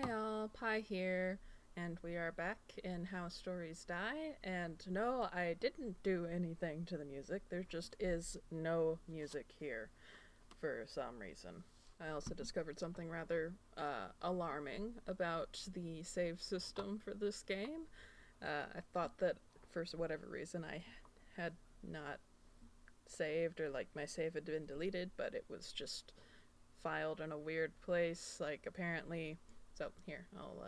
Hey all, Pi here, and we are back in How Stories Die, and no, I didn't do anything to the music, there just is no music here for some reason. I also discovered something rather alarming about the save system for this game. I thought that for whatever reason I had not saved, or like my save had been deleted, but it was just filed in a weird place, like apparently. So here, I'll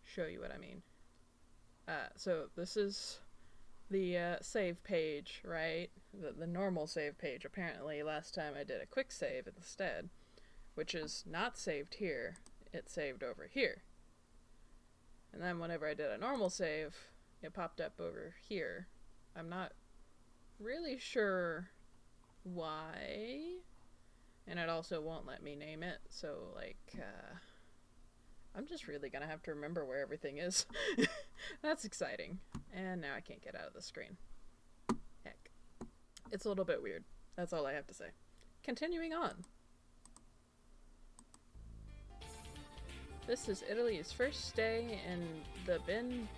show you what I mean. So this is the save page, right? The normal save page. Apparently last time I did a quick save instead, which is not saved here. It's saved over here. And then whenever I did a normal save, it popped up over here. I'm not really sure why. And it also won't let me name it, so like, I'm just really gonna have to remember where everything is. That's exciting. And now I can't get out of the screen. Heck. It's a little bit weird. That's all I have to say. Continuing on. This is Italy's first day in the Ben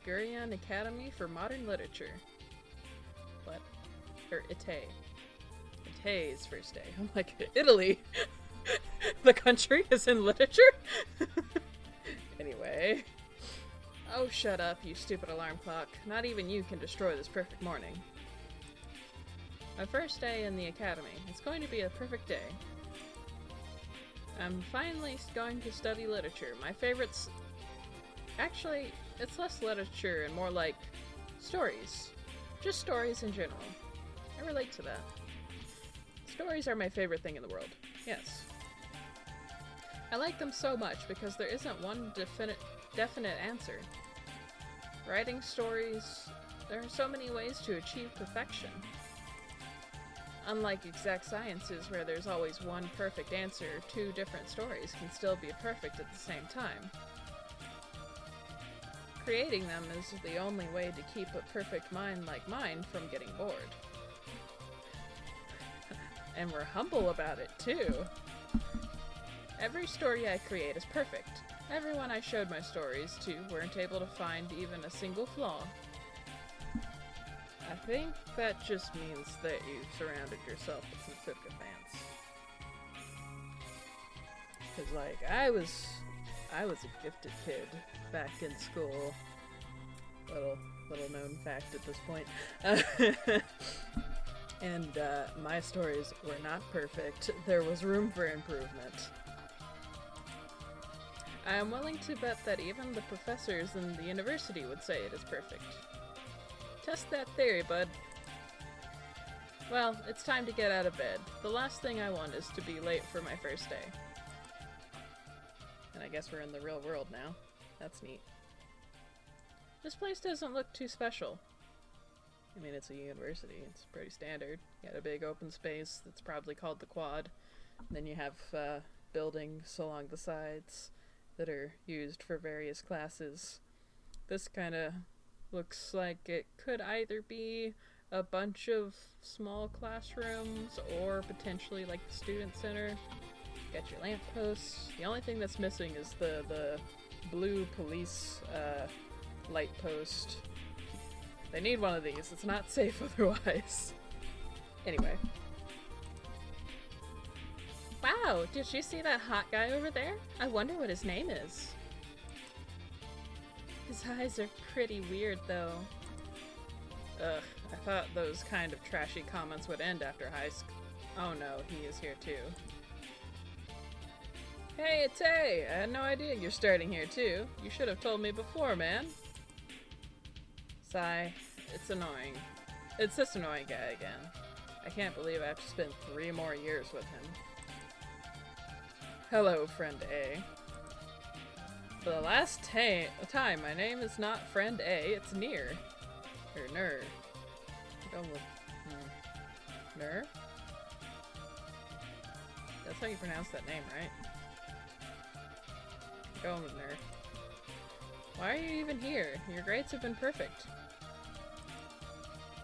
Gurion Academy for Modern Literature. What? Or Ite. Ite's first day. I'm like, Italy? The country is in literature? Anyway. Oh, shut up, you stupid alarm clock. Not even you can destroy this perfect morning. My first day in the academy. It's going to be a perfect day. I'm finally going to study literature. My favorites... Actually, it's less literature and more like stories. Just stories in general. I relate to that. Stories are my favorite thing in the world. Yes. I like them so much because there isn't one definite answer. Writing stories, there are so many ways to achieve perfection. Unlike exact sciences where there's always one perfect answer, two different stories can still be perfect at the same time. Creating them is the only way to keep a perfect mind like mine from getting bored. And we're humble about it, too. Every story I create is perfect. Everyone I showed my stories to weren't able to find even a single flaw. I think that just means that you've surrounded yourself with some Suka fans. Cause like, I was a gifted kid back in school. Little known fact at this point. And my stories were not perfect. There was room for improvement. I am willing to bet that even the professors in the university would say it is perfect. Test that theory, bud. Well, it's time to get out of bed. The last thing I want is to be late for my first day. And I guess we're in the real world now. That's neat. This place doesn't look too special. I mean, it's a university. It's pretty standard. You got a big open space that's probably called the Quad. And then you have buildings along the sides that are used for various classes. This kind of looks like it could either be a bunch of small classrooms or potentially like the student center. You got your lampposts. The only thing that's missing is the blue police light post. They need one of these. It's not safe otherwise. Anyway. Wow, did you see that hot guy over there? I wonder what his name is. His eyes are pretty weird, though. Ugh, I thought those kind of trashy comments would end after high school. Oh no, he is here too. Hey, it's A! I had no idea you're starting here too. You should have told me before, man. Sigh. It's annoying. It's this annoying guy again. I can't believe I have to spend 3 more years with him. Hello, friend A. For the last time, my name is not friend A, it's Near. Or Ner. Go with... Ner? That's how you pronounce that name, right? Going with Ner. Why are you even here? Your grades have been perfect.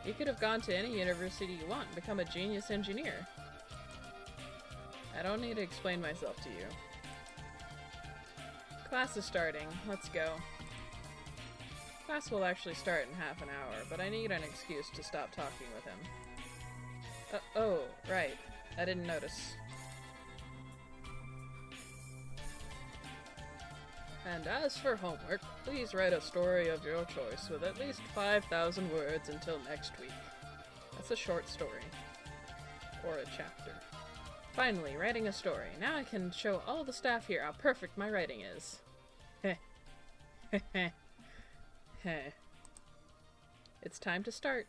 You could have gone to any university you want and become a genius engineer. I don't need to explain myself to you. Class is starting. Let's go. Class will actually start in half an hour, but I need an excuse to stop talking with him. Oh, right. I didn't notice. And as for homework, please write a story of your choice with at least 5,000 words until next week. That's a short story. Or a chapter. Finally, writing a story. Now I can show all the staff here how perfect my writing is. Heh. Heh heh. Heh. It's time to start.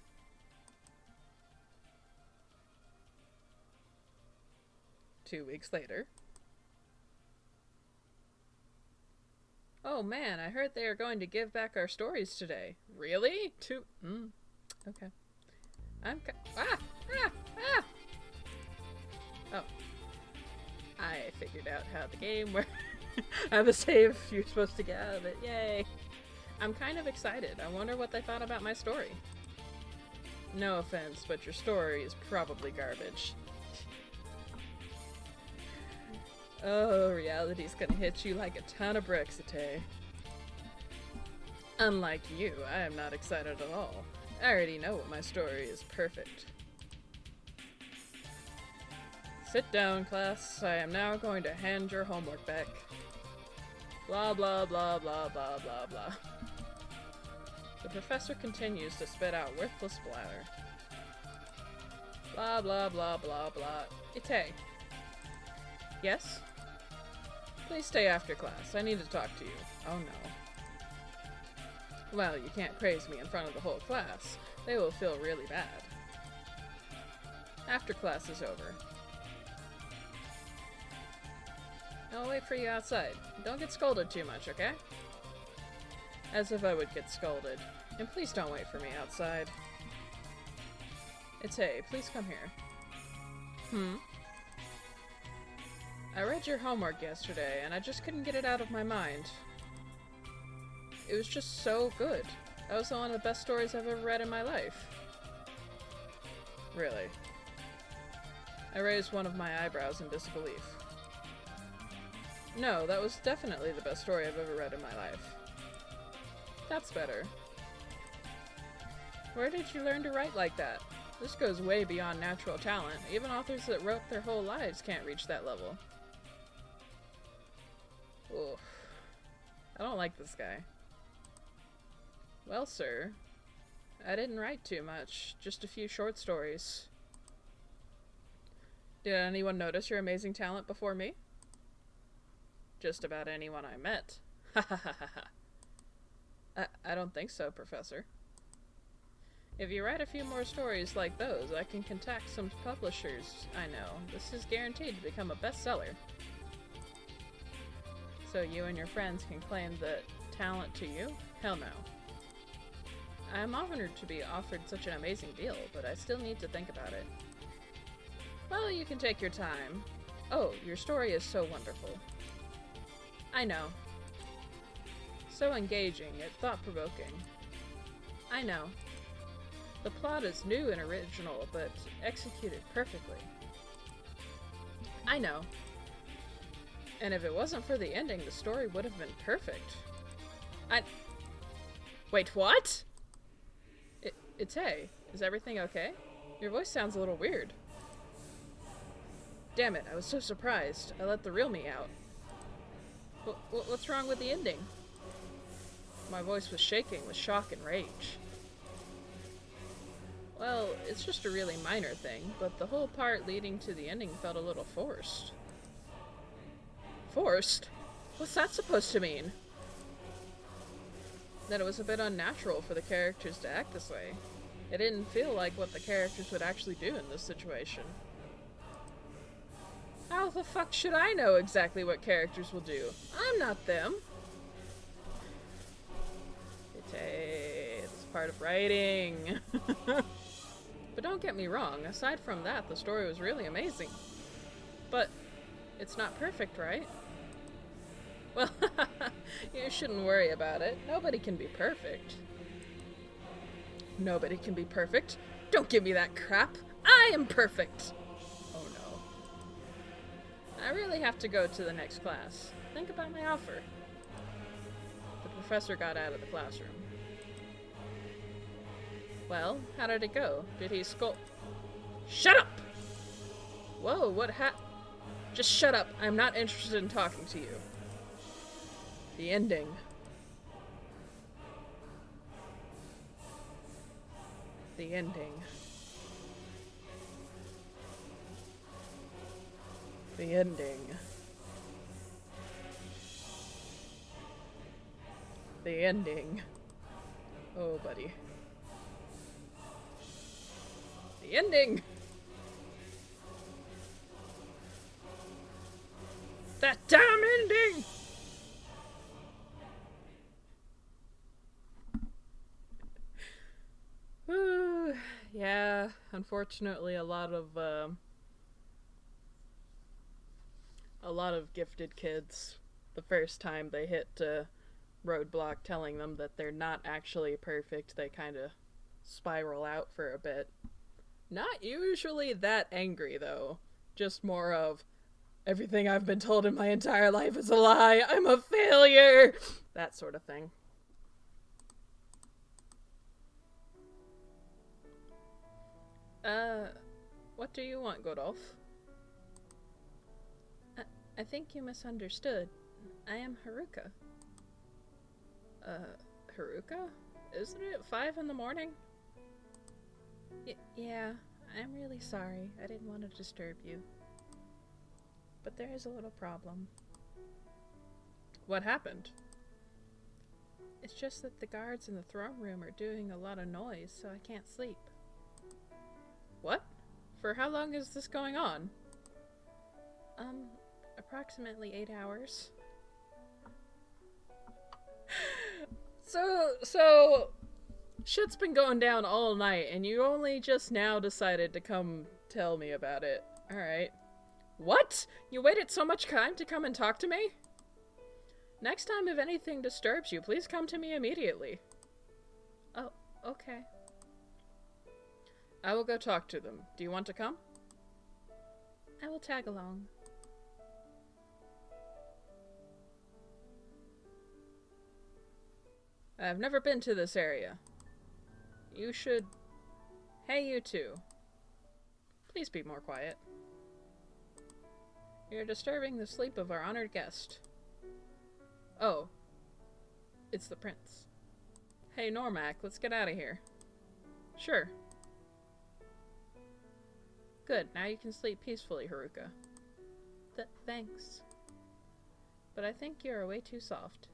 Two weeks later. Oh man, I heard they are going to give back our stories today. Really? Okay. Oh. I figured out how the game works. I have a save. You're supposed to get out of it. Yay. I'm kind of excited. I wonder what they thought about my story. No offense, but your story is probably garbage. Oh, reality's gonna hit you like a ton of bricks, Ate. Unlike you, I am not excited at all. I already know what my story is perfect. Sit down, class. I am now going to hand your homework back. Blah blah blah blah blah blah blah. The professor continues to spit out worthless blather. Blah blah blah blah blah. Ite. Yes? Please stay after class. I need to talk to you. Oh no. Well, you can't praise me in front of the whole class. They will feel really bad. After class is over. I'll wait for you outside. Don't get scolded too much, okay? As if I would get scolded. And please don't wait for me outside. Ite, please come here. I read your homework yesterday, and I just couldn't get it out of my mind. It was just so good. That was one of the best stories I've ever read in my life. Really? I raised one of my eyebrows in disbelief. No, that was definitely the best story I've ever read in my life. That's better. Where did you learn to write like that? This goes way beyond natural talent. Even authors that wrote their whole lives can't reach that level. Oof. I don't like this guy. Well, sir, I didn't write too much. Just a few short stories. Did anyone notice your amazing talent before me? Just about anyone I met. Ha ha ha ha ha. I don't think so, Professor. If you write a few more stories like those, I can contact some publishers I know. This is guaranteed to become a bestseller. So you and your friends can claim the talent to you? Hell no. I am honored to be offered such an amazing deal, but I still need to think about it. Well, you can take your time. Oh, your story is so wonderful. I know. So engaging, yet thought-provoking. I know. The plot is new and original, but executed perfectly. I know. And if it wasn't for the ending, the story would have been perfect. Wait, what? Ite, is everything okay? Your voice sounds a little weird. Damn it, I was so surprised. I let the real me out. What's wrong with the ending? My voice was shaking with shock and rage. Well, it's just a really minor thing, but the whole part leading to the ending felt a little forced. Forced? What's that supposed to mean? That it was a bit unnatural for the characters to act this way. It didn't feel like what the characters would actually do in this situation. How the fuck should I know exactly what characters will do? I'm not them. It's part of writing. But don't get me wrong, aside from that, the story was really amazing. But it's not perfect, right? Well, you shouldn't worry about it. Nobody can be perfect. Nobody can be perfect. Don't give me that crap. I am perfect. Oh no. I really have to go to the next class. Think about my offer. professor got out of the classroom. Well, how did it go? Did he scold? Shut up! Whoa, what Just shut up. I'm not interested in talking to you. The ending. The ending. The ending. The ending. Oh, buddy. The ending! That damn ending! Yeah, unfortunately a lot of gifted kids, the first time they hit a roadblock telling them that they're not actually perfect, they kind of spiral out for a bit. Not usually that angry, though. Just more of, everything I've been told in my entire life is a lie, I'm a failure! That sort of thing. What do you want, Godolph? I think you misunderstood. I am Haruka. Haruka? Isn't it 5 in the morning? Yeah, I'm really sorry. I didn't want to disturb you. But there is a little problem. What happened? It's just that the guards in the throne room are doing a lot of noise, so I can't sleep. What? For how long is this going on? Approximately 8 hours. So, shit's been going down all night, and you only just now decided to come tell me about it. Alright. What? You waited so much time to come and talk to me? Next time if anything disturbs you, please come to me immediately. Oh, okay. I will go talk to them. Do you want to come? I will tag along. I've never been to this area. You should... Hey, you two. Please be more quiet. You're disturbing the sleep of our honored guest. Oh. It's the prince. Hey, Normac, let's get out of here. Sure. Good, now you can sleep peacefully, Haruka. Thanks. But I think you are way too soft.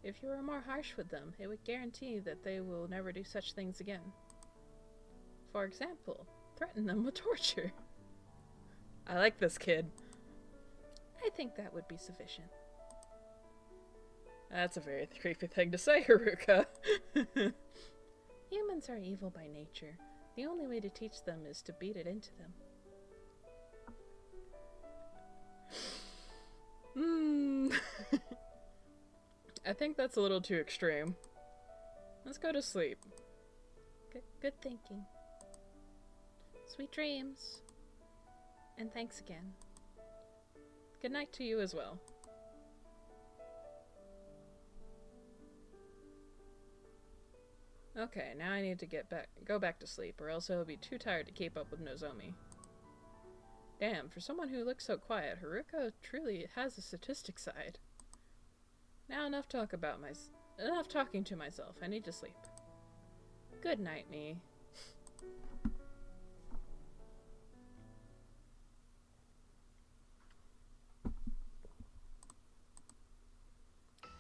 If you were more harsh with them, it would guarantee that they will never do such things again. For example, threaten them with torture. I like this kid. I think that would be sufficient. That's a very creepy thing to say, Haruka. Humans are evil by nature. The only way to teach them is to beat it into them. I think that's a little too extreme. Let's go to sleep. Good thinking. Sweet dreams. And thanks again. Good night to you as well. Okay, now I need to go back to sleep, or else I'll be too tired to keep up with Nozomi. Damn, for someone who looks so quiet, Haruka truly has a statistic side. Now enough talking to myself. I need to sleep. Good night, me.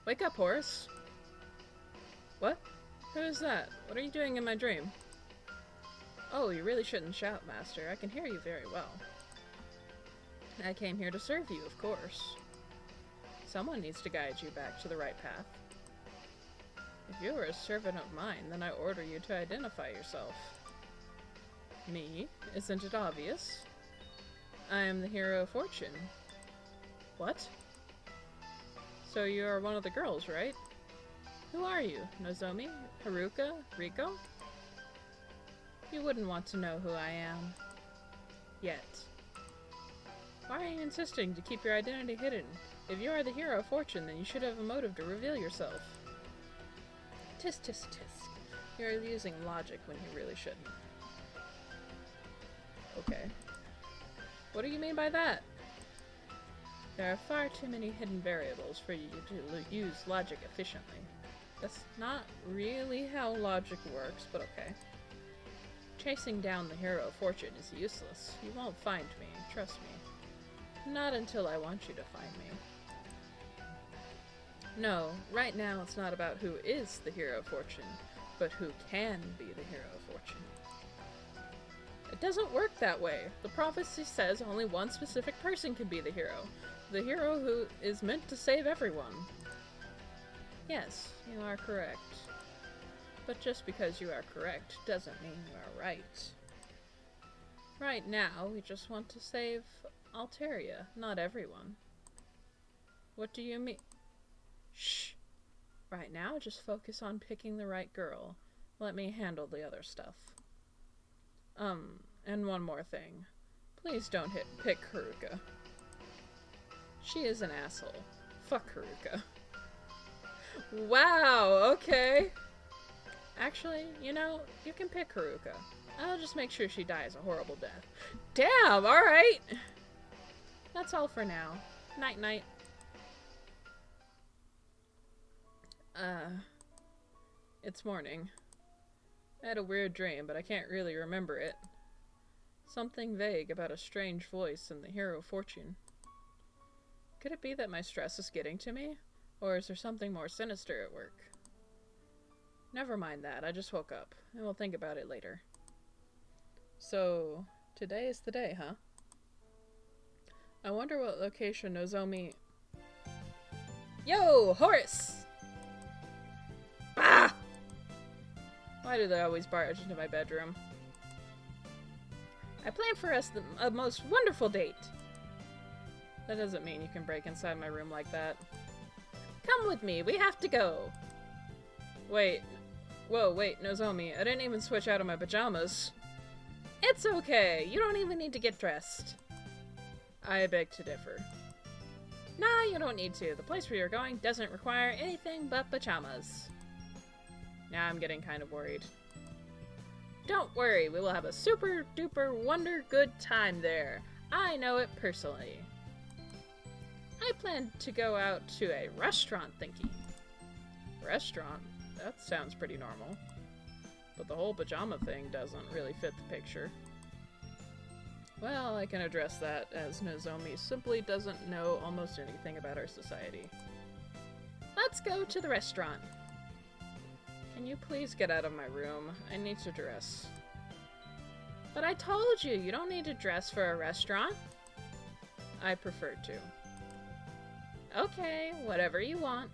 Wake up, Horace. What? Who is that? What are you doing in my dream? Oh, you really shouldn't shout, Master. I can hear you very well. I came here to serve you, of course. Someone needs to guide you back to the right path. If you are a servant of mine, then I order you to identify yourself. Me? Isn't it obvious? I am the hero of fortune. What? So you are one of the girls, right? Who are you? Nozomi? Haruka? Riko? You wouldn't want to know who I am. Yet. Why are you insisting to keep your identity hidden? If you are the hero of fortune, then you should have a motive to reveal yourself. Tisk, tisk, tisk. You're using logic when you really shouldn't. Okay. What do you mean by that? There are far too many hidden variables for you to use logic efficiently. That's not really how logic works, but okay. Chasing down the hero of fortune is useless. You won't find me, trust me. Not until I want you to find me. No, right now it's not about who is the hero of fortune, but who can be the hero of fortune. It doesn't work that way. The prophecy says only one specific person can be the hero. The hero who is meant to save everyone. Yes, you are correct. But just because you are correct doesn't mean you are right. Right now, we just want to save Alteria, not everyone. What do you mean? Shh! Right now, just focus on picking the right girl. Let me handle the other stuff. And one more thing. Please don't pick Haruka. She is an asshole. Fuck Haruka. Wow, okay. Actually, you know, you can pick Haruka. I'll just make sure she dies a horrible death. Damn, alright! That's all for now. Night-night. It's morning. I had a weird dream, but I can't really remember it. Something vague about a strange voice and the hero of fortune. Could it be that my stress is getting to me? Or is there something more sinister at work? Never mind that, I just woke up, and we'll think about it later. So, today is the day, huh? I wonder what location Nozomi... Yo, Horace! Ah! Why do they always barge into my bedroom? I planned for us a most wonderful date. That doesn't mean you can break inside my room like that. Come with me, we have to go. Wait. Whoa, wait, Nozomi, I didn't even switch out of my pajamas. It's okay, you don't even need to get dressed. I beg to differ. Nah, you don't need to. The place where you're going doesn't require anything but pajamas. Now I'm getting kind of worried. Don't worry, we will have a super duper wonder good time there. I know it personally. I plan to go out to a restaurant thingy. Restaurant? That sounds pretty normal. But the whole pajama thing doesn't really fit the picture. Well, I can address that, as Nozomi simply doesn't know almost anything about our society. Let's go to the restaurant. Can you please get out of my room? I need to dress. But I told you, you don't need to dress for a restaurant. I prefer to. Okay, whatever you want.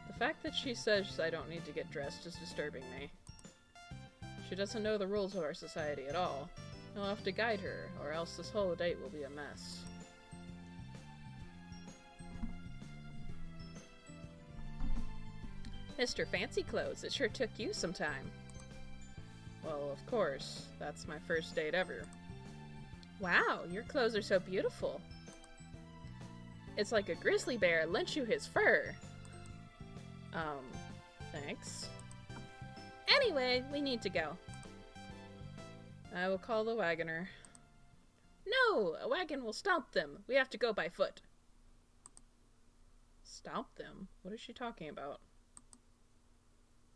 The fact that she says I don't need to get dressed is disturbing me. She doesn't know the rules of our society at all. I'll have to guide her, or else this whole date will be a mess. Mr. Fancy Clothes, it sure took you some time. Well, of course. That's my first date ever. Wow, your clothes are so beautiful. It's like a grizzly bear lent you his fur. Thanks. Anyway, we need to go. I will call the wagoner. No! A wagon will stomp them. We have to go by foot. Stomp them? What is she talking about?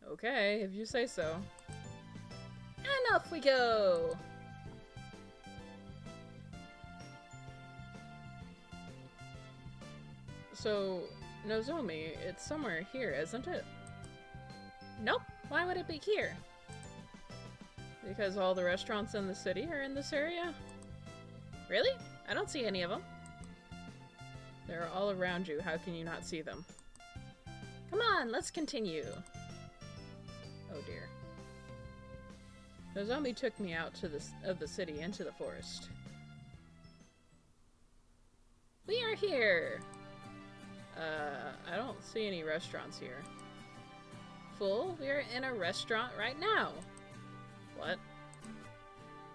Okay, if you say so. And off we go! So, Nozomi, it's somewhere here, isn't it? Nope. Why would it be here? Because all the restaurants in the city are in this area? Really? I don't see any of them. They're all around you. How can you not see them? Come on, let's continue. Oh dear. Nozomi took me out of the city into the forest. We are here! I don't see any restaurants here. Fool, we are in a restaurant right now. What?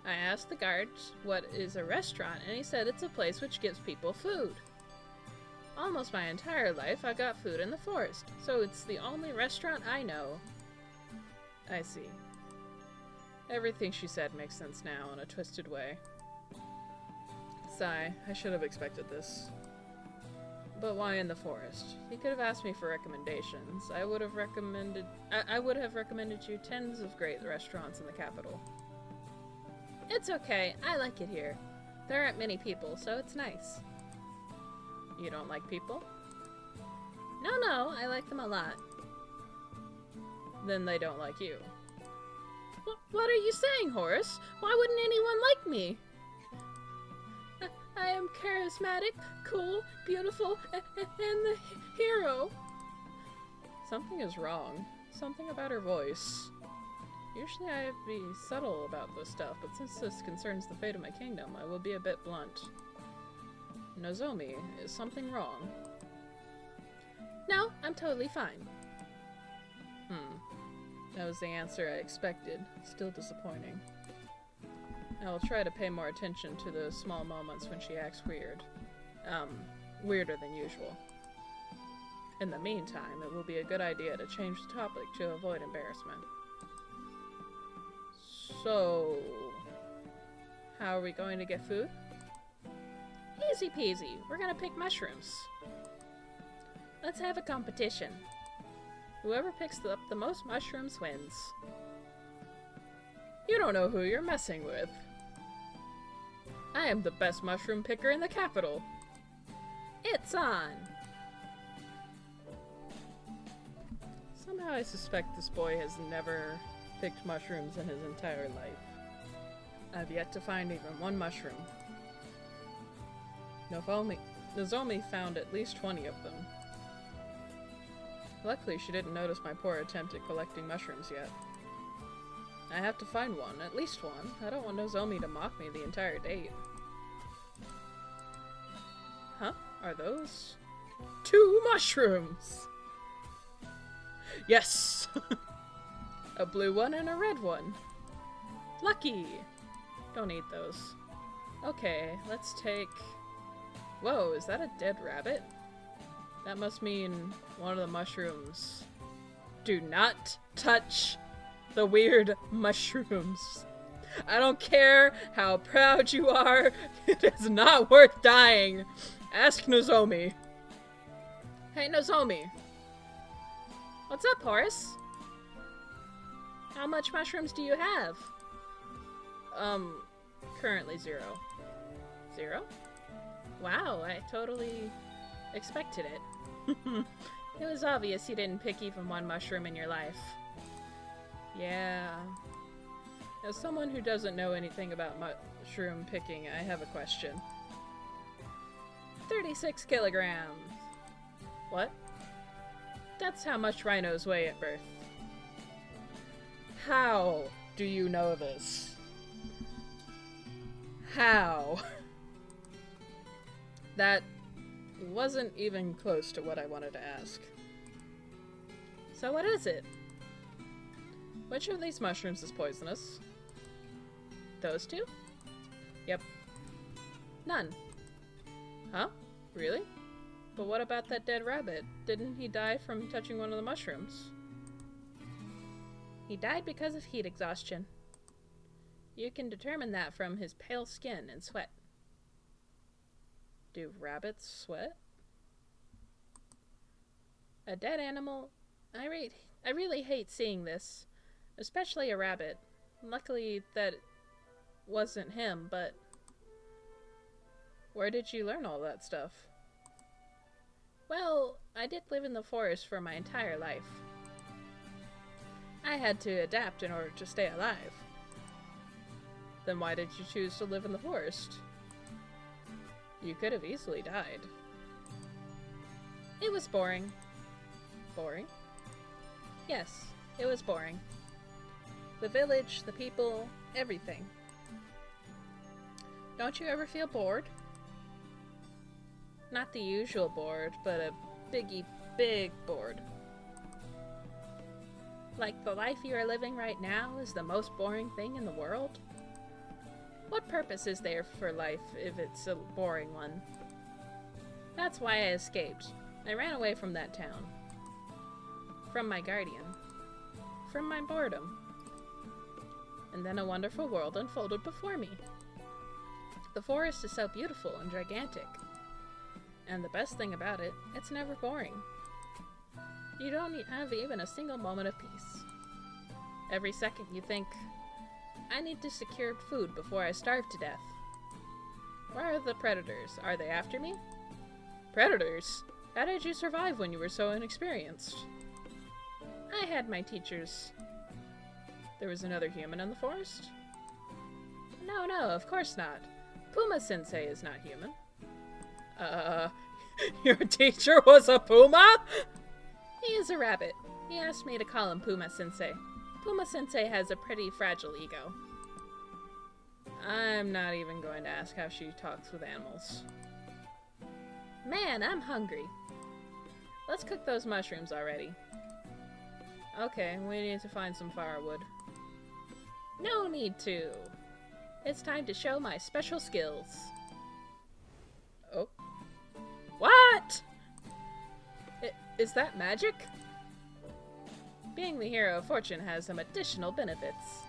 I asked the guard what is a restaurant, and he said it's a place which gives people food. Almost my entire life, I got food in the forest, so it's the only restaurant I know. I see. Everything she said makes sense now in a twisted way. Sigh, I should have expected this. But why in the forest? He could have asked me for recommendations. I would have recommended you tens of great restaurants in the capital. It's okay, I like it here. There aren't many people, so it's nice. You don't like people? No, I like them a lot. Then they don't like you. What are you saying, Horace? Why wouldn't anyone like me? I am charismatic, cool, beautiful, and the hero. Something is wrong. Something about her voice. Usually I'd be subtle about this stuff, but since this concerns the fate of my kingdom, I will be a bit blunt. Nozomi, is something wrong? No, I'm totally fine. That was the answer I expected. Still disappointing. I will try to pay more attention to those small moments when she acts weird. Weirder than usual. In the meantime, it will be a good idea to change the topic to avoid embarrassment. So, how are we going to get food? Easy peasy. We're gonna pick mushrooms. Let's have a competition. Whoever picks up the most mushrooms wins. You don't know who you're messing with. I am the best mushroom picker in the capital. It's on! Somehow I suspect this boy has never picked mushrooms in his entire life. I've yet to find even one mushroom. Nozomi found at least 20 of them. Luckily, she didn't notice my poor attempt at collecting mushrooms yet. I have to find one, at least one. I don't want Nozomi to mock me the entire date. Huh? Are those 2 mushrooms? Yes! A blue one and a red one. Lucky! Don't eat those. Okay, let's take... Whoa, is that a dead rabbit? That must mean one of the mushrooms. Do not touch the weird mushrooms. I don't care how proud you are, it is not worth dying. Ask Nozomi. Hey, Nozomi. What's up, Horace? How much mushrooms do you have? Currently 0. 0? Wow, I totally expected it. It was obvious you didn't pick even one mushroom in your life. Yeah. As someone who doesn't know anything about mushroom picking, I have a question. 36 kilograms. What? That's how much rhinos weigh at birth. How do you know this? How? That wasn't even close to what I wanted to ask. So what is it? Which of these mushrooms is poisonous? Those 2? Yep. None. Huh? Really? But what about that dead rabbit? Didn't he die from touching one of the mushrooms? He died because of heat exhaustion. You can determine that from his pale skin and sweat. Do rabbits sweat? A dead animal? I really hate seeing this. Especially a rabbit. Luckily that wasn't him, but... Where did you learn all that stuff? Well, I did live in the forest for my entire life. I had to adapt in order to stay alive. Then why did you choose to live in the forest? You could have easily died. It was boring. Boring? Yes, it was boring. The village, the people, everything. Don't you ever feel bored? Not the usual bored, but a big bored. Like the life you are living right now is the most boring thing in the world? What purpose is there for life if it's a boring one? That's why I escaped. I ran away from that town. From my guardian. From my boredom. And then a wonderful world unfolded before me. The forest is so beautiful and gigantic. And the best thing about it, it's never boring. You don't have even a single moment of peace. Every second you think, I need to secure food before I starve to death. Where are the predators? Are they after me? Predators? How did you survive when you were so inexperienced? I had my teachers. There was another human in the forest? No, of course not. Puma-sensei is not human. Your teacher was a puma? He is a rabbit. He asked me to call him Puma-sensei. Puma-sensei has a pretty fragile ego. I'm not even going to ask how she talks with animals. Man, I'm hungry. Let's cook those mushrooms already. Okay, we need to find some firewood. No need to. It's time to show my special skills. Oh. What? Is that magic? Being the hero of fortune has some additional benefits.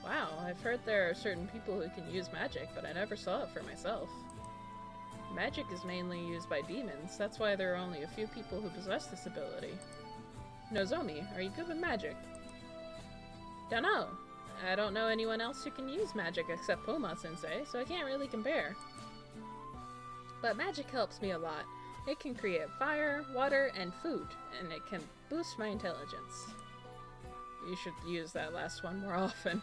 Wow, I've heard there are certain people who can use magic, but I never saw it for myself. Magic is mainly used by demons, that's why there are only a few people who possess this ability. Nozomi, are you good with magic? Dunno. I don't know anyone else who can use magic except Puma-sensei, so I can't really compare. But magic helps me a lot. It can create fire, water, and food, and it can boost my intelligence. You should use that last one more often.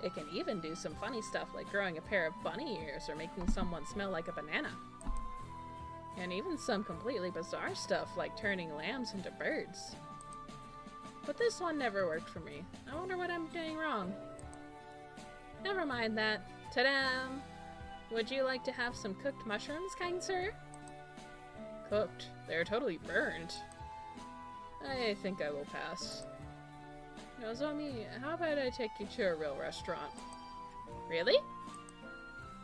It can even do some funny stuff like growing a pair of bunny ears or making someone smell like a banana. And even some completely bizarre stuff like turning lambs into birds. But this one never worked for me. I wonder what I'm doing wrong. Never mind that. Ta-da! Would you like to have some cooked mushrooms, kind sir? Cooked? They're totally burned. I think I will pass. Nozomi, how about I take you to a real restaurant? Really?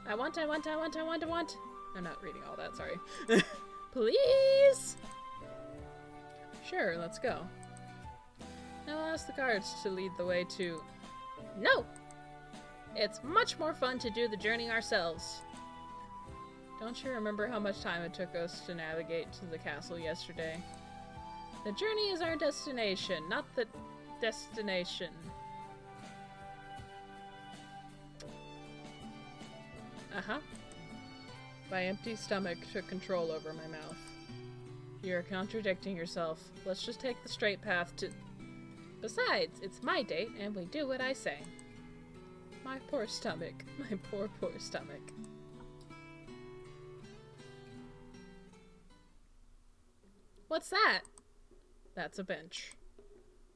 I want. I'm not reading all that, sorry. Please? Sure, let's go. Now I'll ask the guards to lead the way to... No! It's much more fun to do the journey ourselves. Don't you remember how much time it took us to navigate to the castle yesterday? The journey is our destination, not the destination. Uh-huh. My empty stomach took control over my mouth. You're contradicting yourself. Let's just take the straight path to... Besides, it's my date, and we do what I say. My poor stomach. My poor stomach. What's that? That's a bench.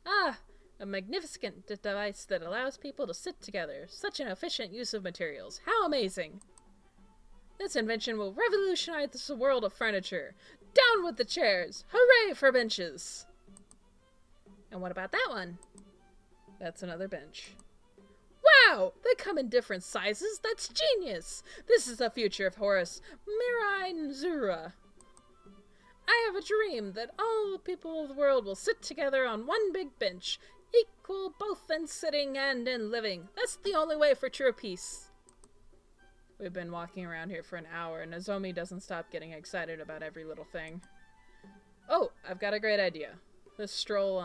Ah! A magnificent device that allows people to sit together. Such an efficient use of materials. How amazing! This invention will revolutionize the world of furniture. Down with the chairs! Hooray for benches! And what about that one? That's another bench. Wow! They come in different sizes. That's genius! This is the future of Horus Mirai Nzura. I have a dream that all the people of the world will sit together on one big bench, equal both in sitting and in living. That's the only way for true peace. We've been walking around here for an hour, and Nozomi doesn't stop getting excited about every little thing. Oh, I've got a great idea. This stroll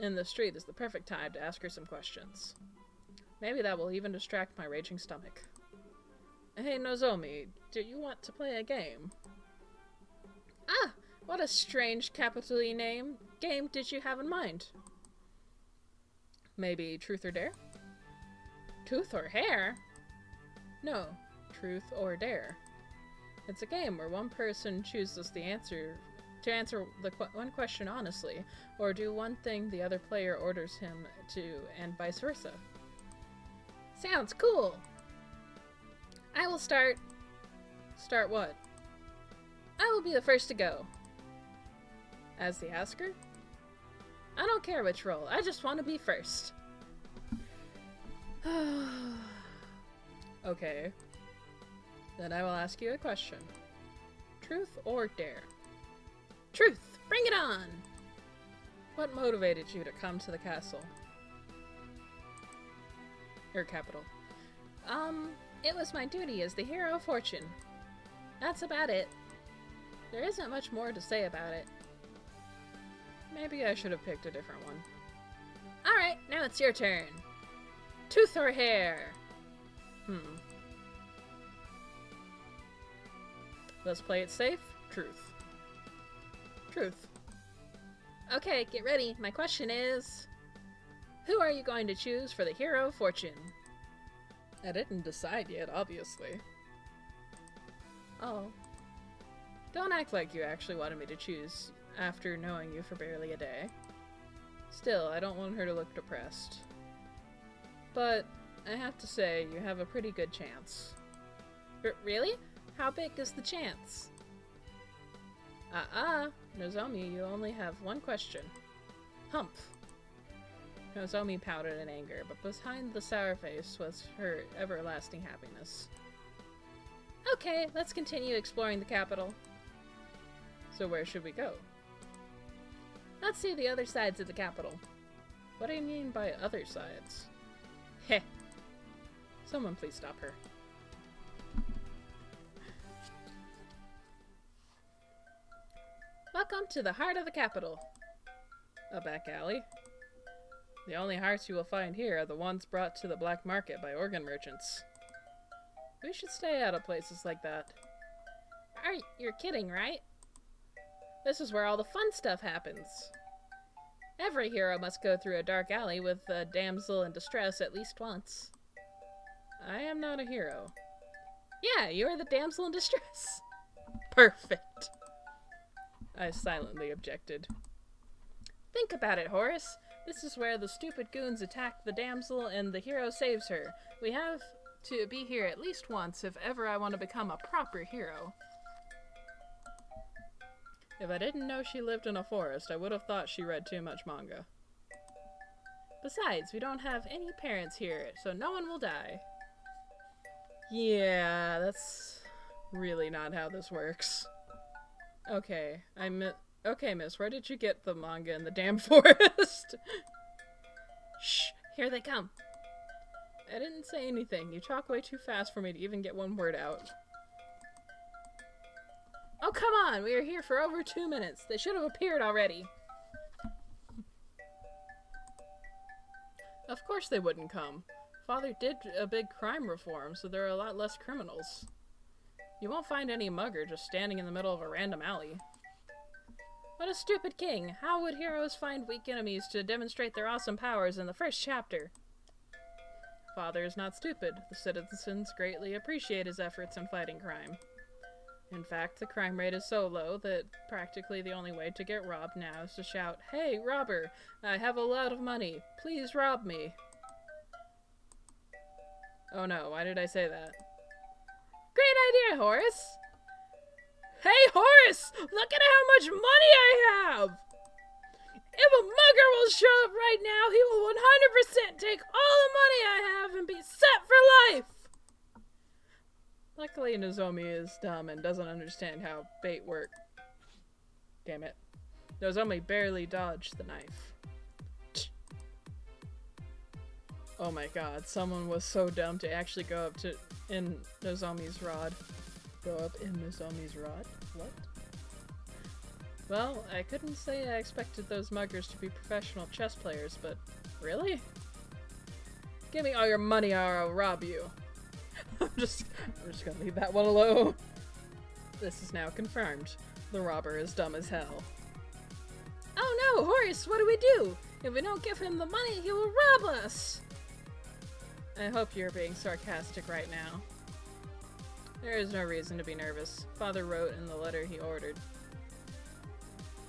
in the street is the perfect time to ask her some questions. Maybe that will even distract my raging stomach. Hey, Nozomi, do you want to play a game? Ah! What a strange capital-y game did you have in mind? Maybe Truth or Dare? Tooth or Hair? No, Truth or Dare. It's a game where one person chooses to answer the one question honestly, or do one thing the other player orders him to, and vice versa. Sounds cool! I will start... Start what? I will be the first to go. As the asker? I don't care which role, I just want to be first. Okay. Then I will ask you a question. truth or dare? Truth! Bring it on! What motivated you to come to the castle? Or capital? It was my duty as the hero of fortune. That's about it. There isn't much more to say about it. Maybe I should have picked a different one. Alright, now it's your turn. Tooth or hair? Let's play it safe. Truth. Truth. Okay, get ready. My question is, who are you going to choose for the hero of fortune? I didn't decide yet, obviously. Oh. Don't act like you actually wanted me to choose after knowing you for barely a day. Still, I don't want her to look depressed. But I have to say, you have a pretty good chance. Really? How big is the chance? Nozomi, you only have one question. Humph. Nozomi pouted in anger, but behind the sour face was her everlasting happiness. Okay, let's continue exploring the capital. So where should we go? Let's see the other sides of the capital. What do you mean by other sides? Heh. Someone please stop her. Welcome to the heart of the capital. A back alley? The only hearts you will find here are the ones brought to the black market by organ merchants. We should stay out of places like that. You're kidding, right? This is where all the fun stuff happens. Every hero must go through a dark alley with a damsel in distress at least once. I am not a hero. Yeah, you're the damsel in distress. Perfect. I silently objected. Think about it, Horace. This is where the stupid goons attack the damsel and the hero saves her. We have to be here at least once if ever I want to become a proper hero. If I didn't know she lived in a forest, I would have thought she read too much manga. Besides, we don't have any parents here, so no one will die. Yeah, that's really not how this works. Okay, okay, miss, where did you get the manga in the damn forest? Shh, here they come. I didn't say anything. You talk way too fast for me to even get one word out. Oh, come on! We are here for over 2 minutes. They should have appeared already. Of course they wouldn't come. Father did a big crime reform, so there are a lot less criminals. You won't find any mugger just standing in the middle of a random alley. What a stupid king! How would heroes find weak enemies to demonstrate their awesome powers in the first chapter? Father is not stupid. The citizens greatly appreciate his efforts in fighting crime. In fact, the crime rate is so low that practically the only way to get robbed now is to shout, "Hey, robber! I have a lot of money. Please rob me." Oh no, why did I say that? Great idea, Horace! Hey, Horace! Look at how much money I have! If a mugger will show up right now, he will 100% take all the money I have and be set for life! Luckily, Nozomi is dumb and doesn't understand how bait works. Damn it. Nozomi barely dodged the knife. Oh my god, someone was so dumb to actually go up in Nozomi's rod. Go up in Nozomi's rod? What? Well, I couldn't say I expected those muggers to be professional chess players, but really? Give me all your money or I'll rob you. I'm just gonna leave that one alone. This is now confirmed. The robber is dumb as hell. Oh no, Horace, what do we do? If we don't give him the money, he will rob us! I hope you're being sarcastic right now. There is no reason to be nervous. Father wrote in the letter he ordered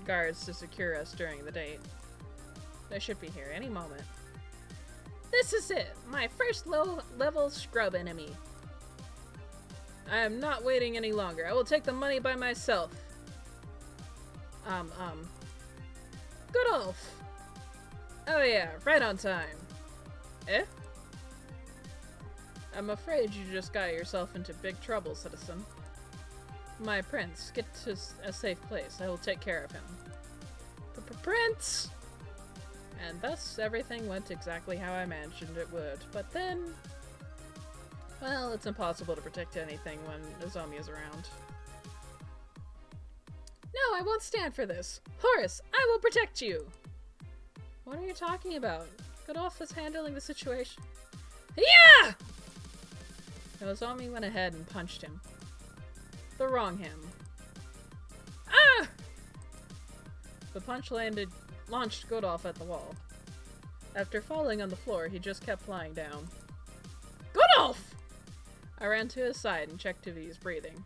guards to secure us during the date. They should be here any moment. This is it! My first low-level scrub enemy. I am not waiting any longer. I will take the money by myself. Godolph! Oh yeah, right on time. Eh? I'm afraid you just got yourself into big trouble, citizen. My prince, get to a safe place. I will take care of him. Prince! And thus everything went exactly how I imagined it would. But then... well, it's impossible to protect anything when Nozomi is around. No, I won't stand for this. Horace, I will protect you! What are you talking about? Godolph is handling the situation. Yeah! Nozomi went ahead and punched him. The wrong him. Ah! The punch launched Godolph at the wall. After falling on the floor, he just kept flying down. Godolph! I ran to his side and checked if he was breathing.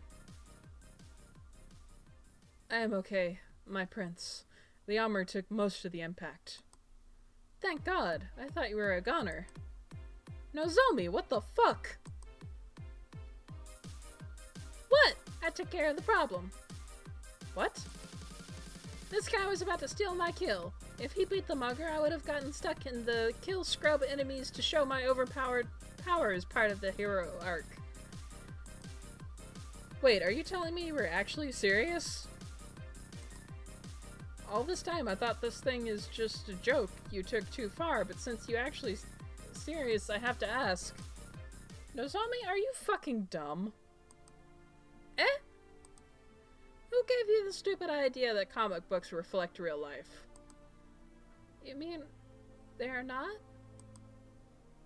I am okay, my prince. The armor took most of the impact. Thank God. I thought you were a goner. Nozomi, what the fuck? What? I took care of the problem. What? This guy was about to steal my kill. If he beat the mugger, I would have gotten stuck in the kill scrub enemies to show my overpowered power as part of the hero arc. Wait, are you telling me you were actually serious? All this time I thought this thing is just a joke you took too far, but since you actually serious, I have to ask. Nozomi, are you fucking dumb? Eh? Who gave you the stupid idea that comic books reflect real life? You mean they are not?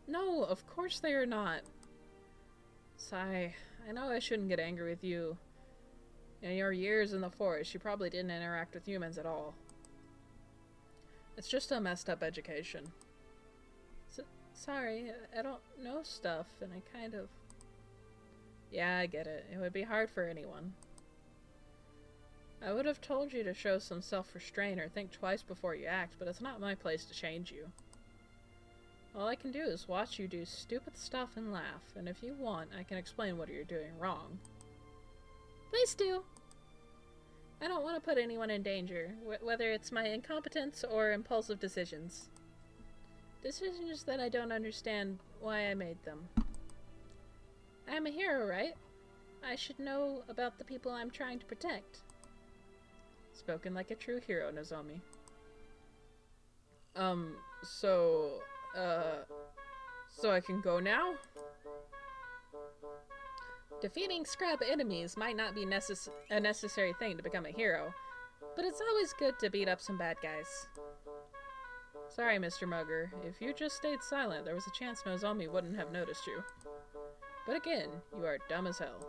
No, of course they are not. Sigh, I know I shouldn't get angry with you. In your years in the forest, you probably didn't interact with humans at all. It's just a messed up education. Sorry, I don't know stuff, and I kind of... Yeah, I get it. It would be hard for anyone. I would have told you to show some self-restraint or think twice before you act, but it's not my place to change you. All I can do is watch you do stupid stuff and laugh, and if you want, I can explain what you're doing wrong. Please do. I don't want to put anyone in danger, whether it's my incompetence or impulsive decisions. Decisions that I don't understand why I made them. I'm a hero, right? I should know about the people I'm trying to protect. Spoken like a true hero, Nozomi. So I can go now? Defeating scrub enemies might not be a necessary thing to become a hero, but it's always good to beat up some bad guys. Sorry, Mr. Mugger. If you just stayed silent, there was a chance Nozomi wouldn't have noticed you. But again, you are dumb as hell.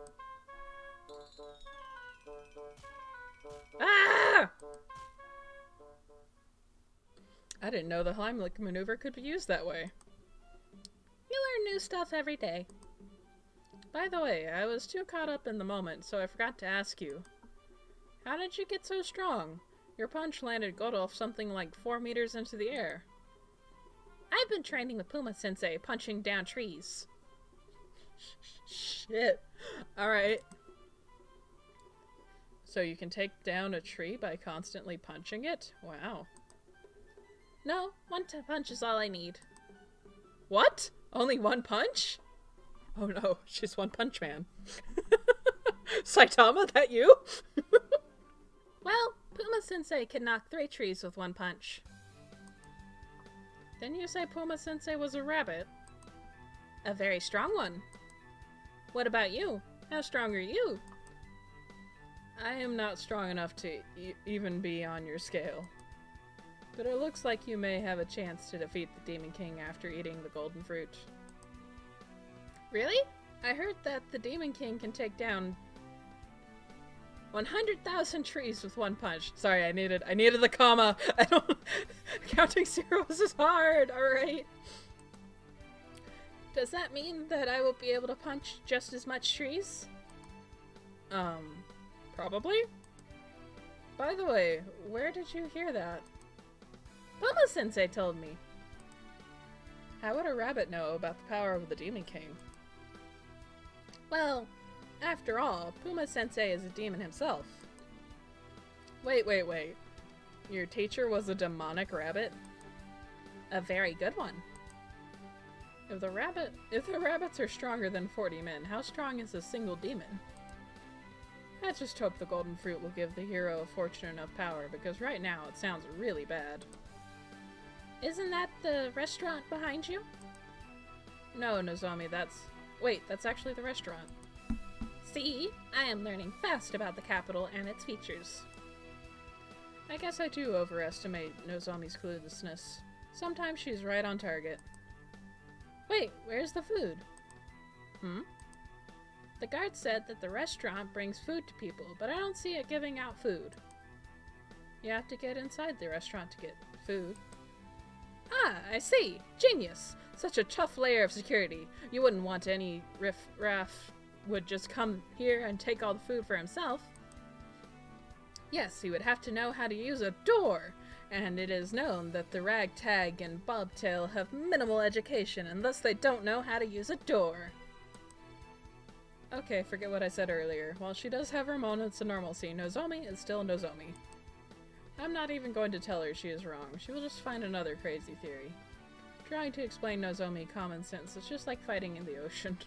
Ah! I didn't know the Heimlich maneuver could be used that way. You learn new stuff every day. By the way, I was too caught up in the moment, so I forgot to ask you. How did you get so strong? Your punch landed Godolph something like 4 meters into the air. I've been training with Puma-sensei, punching down trees. Shit. Alright. So you can take down a tree by constantly punching it? Wow. No, one punch is all I need. What? Only one punch? Oh no, she's One Punch Man. Saitama, that you? Well, Puma-sensei can knock 3 trees with 1 punch. Didn't you say Puma-sensei was a rabbit? A very strong one. What about you? How strong are you? I am not strong enough to even be on your scale. But it looks like you may have a chance to defeat the Demon King after eating the golden fruit. Really? I heard that the Demon King can take down 100,000 trees with 1 punch. Sorry, I needed the comma. I don't... Counting zeros is hard, alright? Does that mean that I will be able to punch just as much trees? Probably? By the way, where did you hear that? Puma-sensei told me. How would a rabbit know about the power of the Demon King? Well, after all, Puma-sensei is a demon himself. Wait. Your teacher was a demonic rabbit? A very good one. If the rabbits are stronger than 40 men, how strong is a single demon? I just hope the golden fruit will give the hero a fortune enough power, because right now it sounds really bad. Isn't that the restaurant behind you? No, Nozomi, Wait, that's actually the restaurant. See? I am learning fast about the capital and its features. I guess I do overestimate Nozomi's cluelessness. Sometimes she's right on target. Wait, where's the food? The guard said that the restaurant brings food to people, but I don't see it giving out food. You have to get inside the restaurant to get food. Ah, I see. Genius. Such a tough layer of security. You wouldn't want any riff-raff would just come here and take all the food for himself. Yes, he would have to know how to use a door, and it is known that the ragtag and bobtail have minimal education, and thus they don't know how to use a door. Okay, forget what I said earlier. While she does have her moments of normalcy, Nozomi is still Nozomi. I'm not even going to tell her she is wrong. She will just find another crazy theory. Trying to explain Nozomi common sense is just like fighting in the ocean.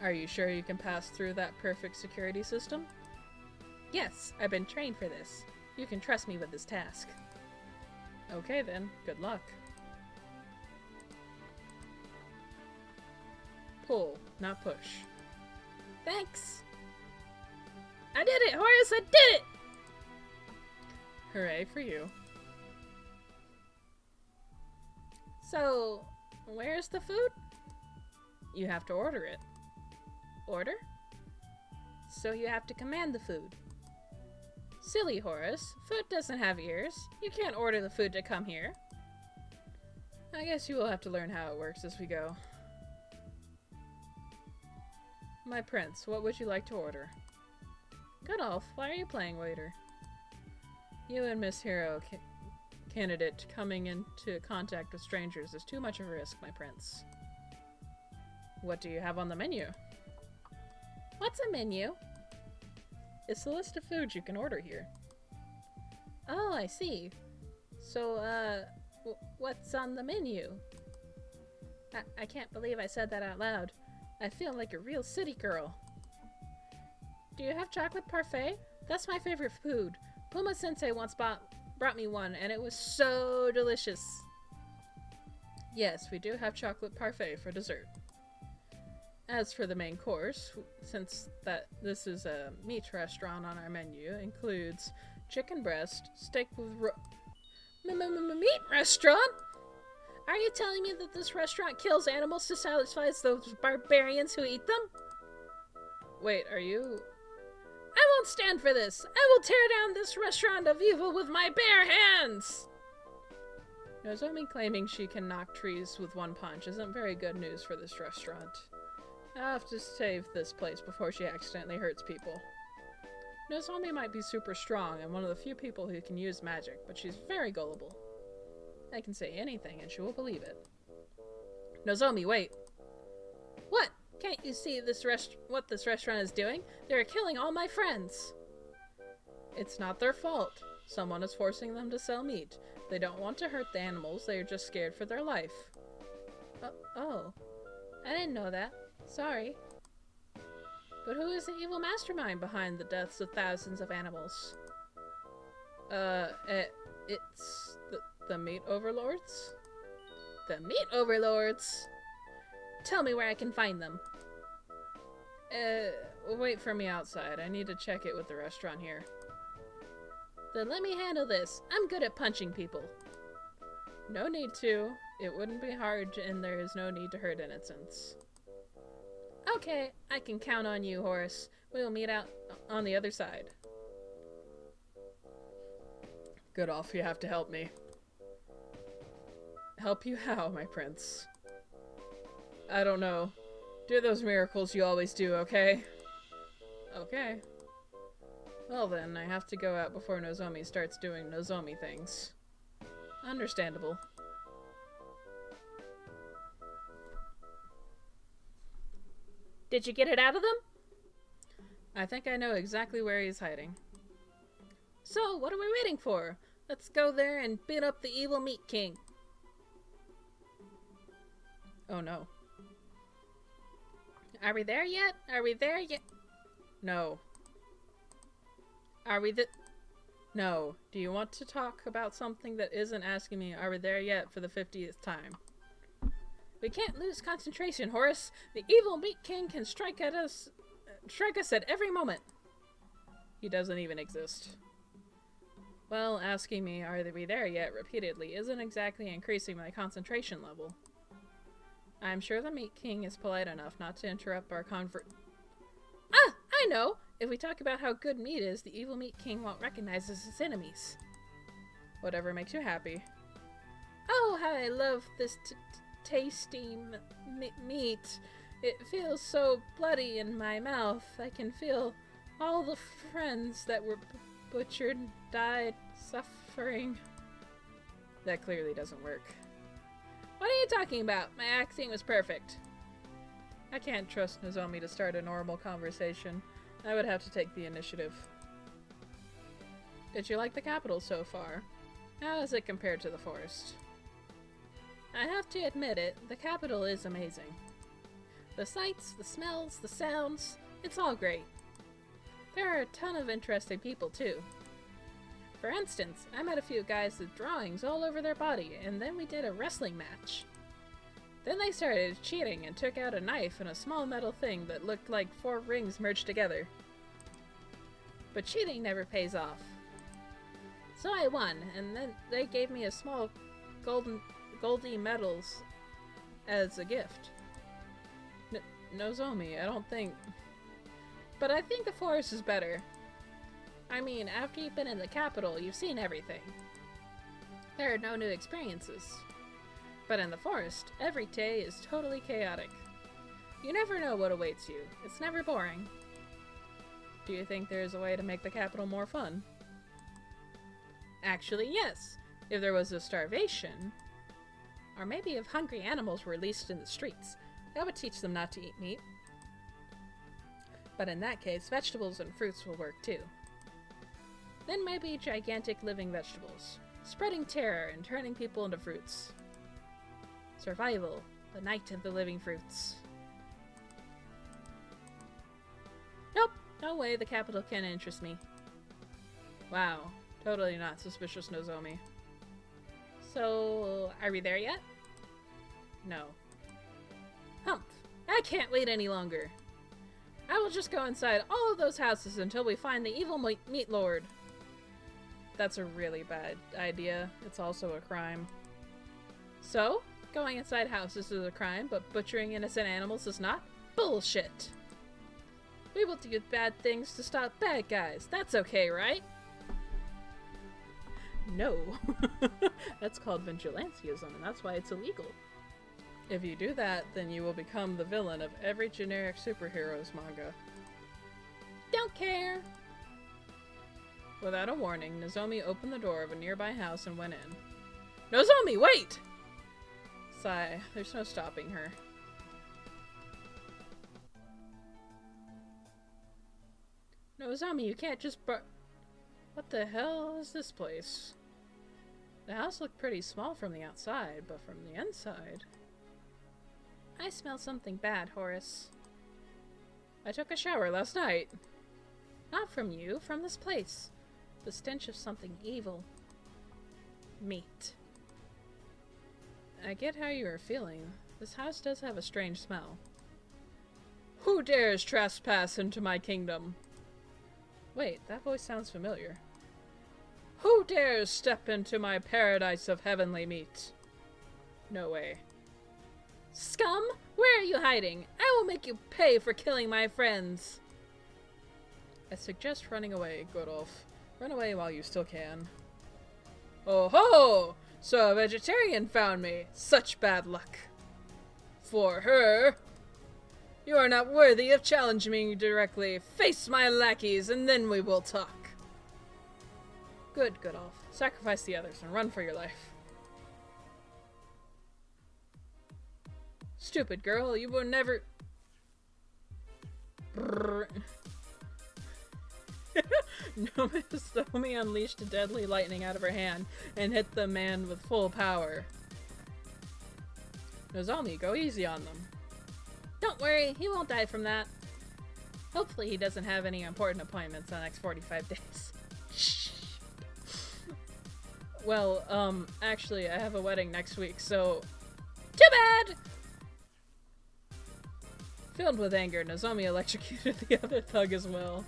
Are you sure you can pass through that perfect security system? Yes, I've been trained for this. You can trust me with this task. Okay then, good luck. Pull, not push. Thanks! I did it, Horace! I did it! Hooray for you. So, where's the food? You have to order it. Order? So you have to command the food. Silly Horace, food doesn't have ears. You can't order the food to come here. I guess you will have to learn how it works as we go. My prince, what would you like to order? Godolph, why are you playing waiter? You and Miss Hero candidate coming into contact with strangers is too much of a risk, my prince. What do you have on the menu? What's a menu? It's the list of foods you can order here. Oh, I see. So, what's on the menu? I can't believe I said that out loud. I feel like a real city girl. Do you have chocolate parfait? That's my favorite food. Puma-sensei once brought me one, and it was so delicious. Yes, we do have chocolate parfait for dessert. As for the main course, since this is a meat restaurant on our menu, includes chicken breast, steak with meat restaurant? Are you telling me that this restaurant kills animals to satisfy those barbarians who eat them? Wait, are you... I won't stand for this! I will tear down this restaurant of evil with my bare hands! Nozomi claiming she can knock trees with one punch isn't very good news for this restaurant. I'll have to save this place before she accidentally hurts people. Nozomi might be super strong and one of the few people who can use magic, but she's very gullible. I can say anything and she will believe it. Nozomi, wait! What? Can't you see what this restaurant is doing? They're killing all my friends! It's not their fault. Someone is forcing them to sell meat. They don't want to hurt the animals, they are just scared for their life. Oh. I didn't know that. Sorry. But who is the evil mastermind behind the deaths of thousands of animals? It's the meat overlords? The meat overlords? Tell me where I can find them. Wait for me outside. I need to check it with the restaurant here. Then let me handle this. I'm good at punching people. No need to. It wouldn't be hard and there is no need to hurt innocents. Okay, I can count on you, Horace. We will meet out on the other side. Godolph, you have to help me. Help you how, my prince? I don't know. Do those miracles you always do, okay? Okay. Well then, I have to go out before Nozomi starts doing Nozomi things. Understandable. Did you get it out of them? I think I know exactly where he's hiding. So, what are we waiting for? Let's go there and beat up the evil meat king. Oh no. Are we there yet? Are we there yet? No. Are we No. Do you want to talk about something that isn't asking me, are we there yet for the 50th time? We can't lose concentration, Horace. The evil Meat King can strike us at every moment. He doesn't even exist. Well, asking me, are we there yet, repeatedly isn't exactly increasing my concentration level. I'm sure the Meat King is polite enough not to interrupt our Ah! I know! If we talk about how good meat is, the evil Meat King won't recognize us as enemies. Whatever makes you happy. Oh, how I love this tasty meat. It feels so bloody in my mouth. I can feel all the friends that were butchered, died, suffering. That clearly doesn't work. What are you talking about? My acting was perfect. I can't trust Nozomi to start a normal conversation. I would have to take the initiative. Did you like the capital so far? How is it compared to the forest? I have to admit it, the capital is amazing. The sights, the smells, the sounds, it's all great. There are a ton of interesting people too. For instance, I met a few guys with drawings all over their body, and then we did a wrestling match. Then they started cheating and took out a knife and a small metal thing that looked like 4 rings merged together. But cheating never pays off. So I won, and then they gave me a small goldy medals as a gift. Nozomi, I don't think... But I think the forest is better. I mean, after you've been in the capital, you've seen everything. There are no new experiences. But in the forest, every day is totally chaotic. You never know what awaits you. It's never boring. Do you think there is a way to make the capital more fun? Actually, yes. If there was a starvation, or maybe if hungry animals were released in the streets, that would teach them not to eat meat. But in that case, vegetables and fruits will work too. Then maybe gigantic living vegetables, spreading terror and turning people into fruits. Survival, the night of the living fruits. Nope, no way the capital can interest me. Wow, totally not suspicious, Nozomi. So, are we there yet? No. Humph, I can't wait any longer. I will just go inside all of those houses until we find the evil meat lord. That's a really bad idea. It's also a crime. So, going inside houses is a crime, but butchering innocent animals is not? Bullshit! We will do bad things to stop bad guys. That's okay, right? No. That's called vigilantism, and that's why it's illegal. If you do that, then you will become the villain of every generic superheroes manga. Don't care! Without a warning, Nozomi opened the door of a nearby house and went in. Nozomi, wait! Sigh, there's no stopping her. Nozomi, you can't just What the hell is this place? The house looked pretty small from the outside, but from the inside... I smell something bad, Horace. I took a shower last night. Not from you, from this place. The stench of something evil. Meat. I get how you are feeling. This house does have a strange smell. Who dares trespass into my kingdom? Wait, that voice sounds familiar. Who dares step into my paradise of heavenly meat? No way. Scum! Where are you hiding? I will make you pay for killing my friends! I suggest running away, Godolph. Run away while you still can. Oh ho! So a vegetarian found me. Such bad luck. For her... You are not worthy of challenging me directly. Face my lackeys, and then we will talk. Good, Godolph. Sacrifice the others and run for your life. Stupid girl, you will never... Nozomi unleashed deadly lightning out of her hand and hit the man with full power. Nozomi, go easy on them. Don't worry, he won't die from that. Hopefully he doesn't have any important appointments in the next 45 days. Well, actually, I have a wedding next week, so... Too bad! Filled with anger, Nozomi electrocuted the other thug as well.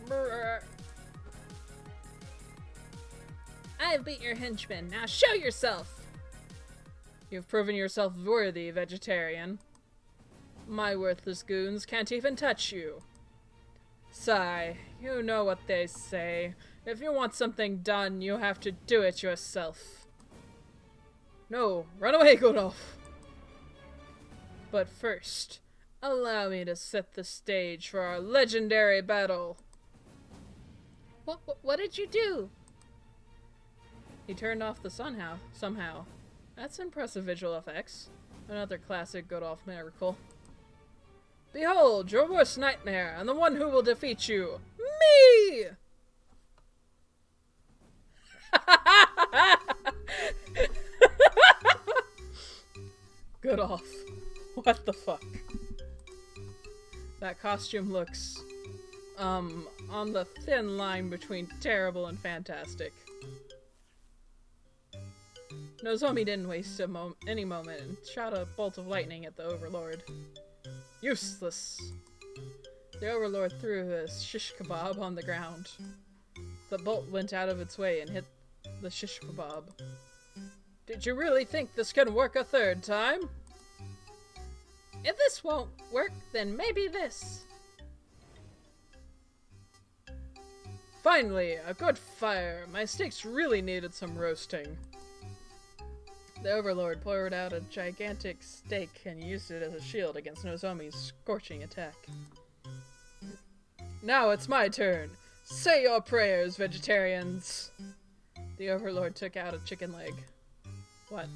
Brrr. I've beat your henchman, now show yourself! You've proven yourself worthy, vegetarian. My worthless goons can't even touch you. Sigh, you know what they say. If you want something done, you have to do it yourself. No, run away, Godolph! But first, allow me to set the stage for our legendary battle. What did you do? He turned off the sun somehow. That's impressive visual effects. Another classic Godolph miracle. Behold, your worst nightmare, and the one who will defeat you. Me! Godolph. What the fuck? That costume looks, on the thin line between terrible and fantastic. Nozomi didn't waste any moment and shot a bolt of lightning at the Overlord. Useless! The Overlord threw a shish kebab on the ground. The bolt went out of its way and hit the shish kebab. Did you really think this can work a third time? If this won't work, then maybe this. Finally, a good fire. My steaks really needed some roasting. The Overlord poured out a gigantic steak and used it as a shield against Nozomi's scorching attack. Now it's my turn. Say your prayers, vegetarians. The Overlord took out a chicken leg. What?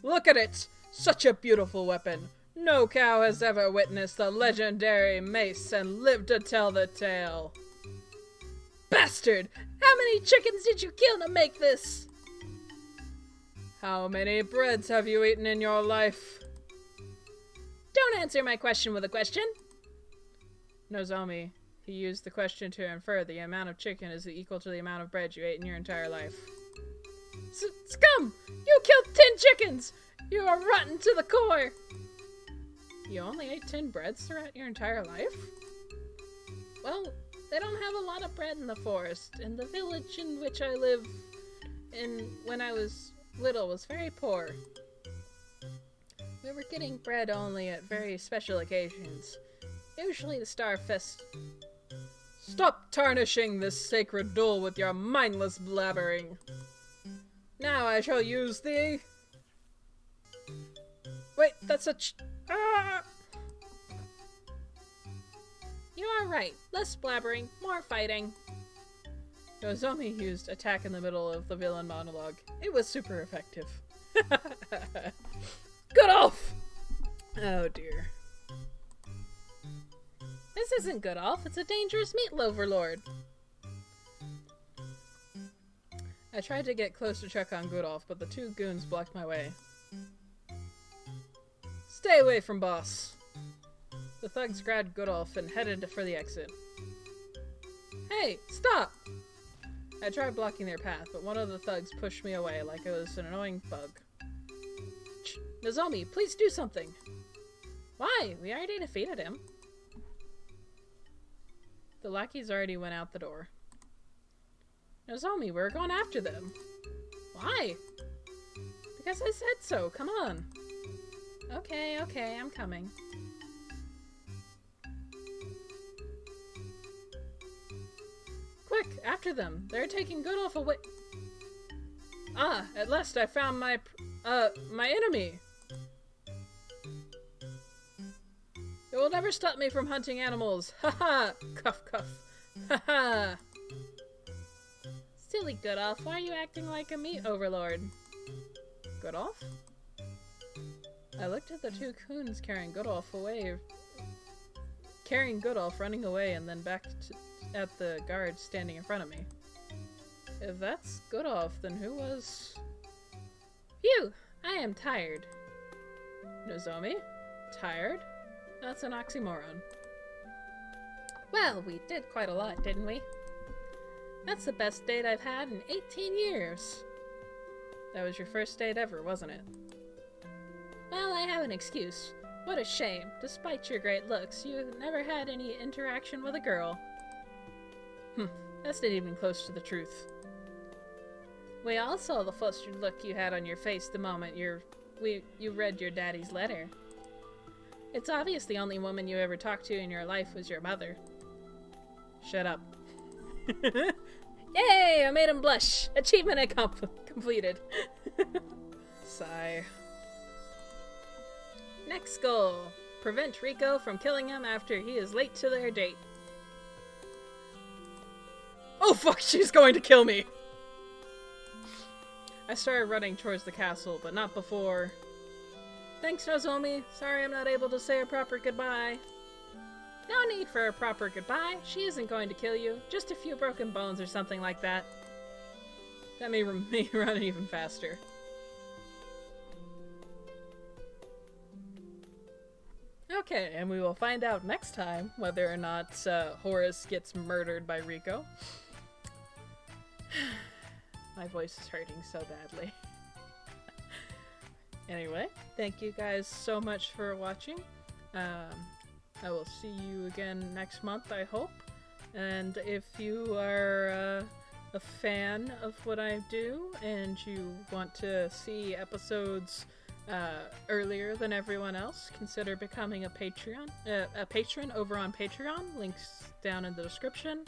Look at it! Such a beautiful weapon. No cow has ever witnessed the legendary mace and lived to tell the tale. Bastard! How many chickens did you kill to make this? How many breads have you eaten in your life? Don't answer my question with a question. Nozomi, he used the question to infer the amount of chicken is equal to the amount of bread you ate in your entire life. Scum! You killed 10 chickens! You are rotten to the core! You only ate 10 breads throughout your entire life? Well, they don't have a lot of bread in the forest, and the village in which I lived in when I was little was very poor. We were getting bread only at very special occasions. Usually the Starfest. Stop tarnishing this sacred duel with your mindless blabbering. Now I shall use the... Wait, that's a ah! You are right. Less blabbering, more fighting. Nozomi used attack in the middle of the villain monologue. It was super effective. Godolph! Oh dear. This isn't Godolph, it's a dangerous meat overlord. I tried to get close to check on Godolph, but the 2 goons blocked my way. Stay away from boss. The thugs grabbed Godolph and headed for the exit. Hey, stop! I tried blocking their path, but one of the thugs pushed me away like it was an annoying bug. Nozomi, please do something! Why? We already defeated him. The lackeys already went out the door. Nozomi, we're going after them. Why? Because I said so, come on. Okay, I'm coming. Quick, after them. They're taking Godolph away. Ah, at last I found my enemy. It will never stop me from hunting animals. Haha! Cuff cuff. Haha! Silly Godolph, why are you acting like a meat overlord? Godolph? I looked at the 2 coons carrying Godolph, running away, and then back at the guard standing in front of me. If that's Godolph, then who was... Phew! I am tired. Nozomi? Tired? That's an oxymoron. Well, we did quite a lot, didn't we? That's the best date I've had in 18 years. That was your first date ever, wasn't it? Well, I have an excuse. What a shame. Despite your great looks, you never had any interaction with a girl. That's not even close to the truth. We all saw the flustered look you had on your face the moment you read your daddy's letter. It's obvious the only woman you ever talked to in your life was your mother. Shut up. Yay! I made him blush! Achievement completed. Sigh. Next goal. Prevent Rico from killing him after he is late to their date. Oh fuck, she's going to kill me! I started running towards the castle, but not before. Thanks, Nozomi. Sorry I'm not able to say a proper goodbye. No need for a proper goodbye. She isn't going to kill you. Just a few broken bones or something like that. That made me run even faster. Okay, and we will find out next time whether or not Horace gets murdered by Rico. My voice is hurting so badly. Anyway, thank you guys so much for watching. I will see you again next month, I hope. And if you are a fan of what I do and you want to see episodes earlier than everyone else, consider becoming a patron over on Patreon. Links down in the description.